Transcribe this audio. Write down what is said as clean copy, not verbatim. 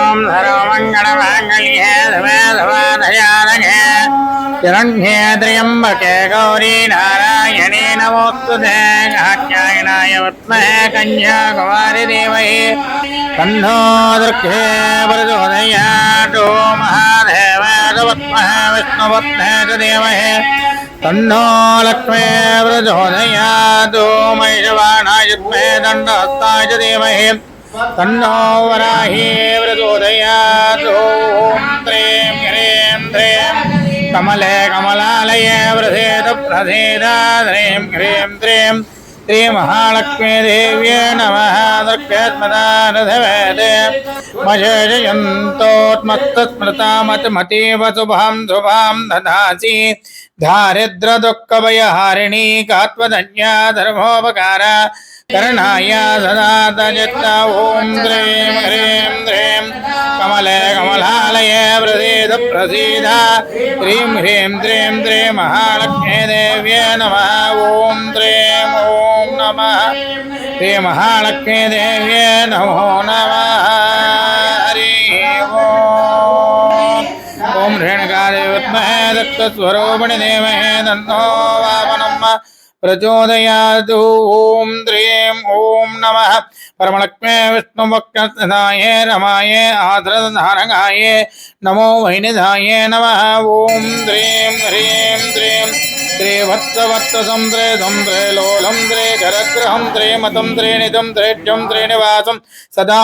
ओम सर्वमंगलमांगल्ये शिवे सर्वार्थसाधके शरण्ये त्र्यंबके गौरी नारायणी नमोस्तुते कात्यायनाय विद्महे कन्याकुमारी धीमहि तन्नो दुर्गे प्रचोदयात् ओम महादेवाय विद्महे विष्णुपत्न्यै च धीमहि तन्नो लक्ष्मी प्रचोदयात् ओम ऐश्वर्याय विद्महे दण्डहस्ताय च धीमहि तन्नो वराही प्रचोदयात् ओम त्रीं ह्रीं ह्रीं कमले कमलालये प्रसीद ह्रीं ह्रीं त्रीं श्रीमहालक्ष्मी देव्यै नमः दृक्ष्मदानधवेदे मजेजयन्तोत्मत्तस्मृतामतिमतीव शुभां शुभां ददासि दारिद्र्यदुःखभयहारिणी कात्वधन्या धर्मोपकार करणाय सदा तजिता ओम द्रीं ह्रीं ह्रीं कमले कमलालये प्रसीद प्रसीद ह्रीं ह्रीं त्रीं त्रीं महालक्ष्मी देव्यै नमः ओम द्रीं ओम नमः श्री महालक्ष्मी देव्यै नमो नमः हरि ओम रेणुकादेवी विद्महे दत्तस्वरूपिणी धीमहि तन्नो वामनः प्रचोदयात् ओम द्रीं ओम नमः परमलक्ष्मी विष्णुभक्तनाय रमाय आद्रधारकाय नमो वैनिधाय नमः ओम द्रीं ह्रीं द्रीं श्रीवत्सवत्संद्रे संद्रे लोलं द्रे करग्रहं द्रे मतं द्रे निधं द्रेड्यं द्रे निवासं सदा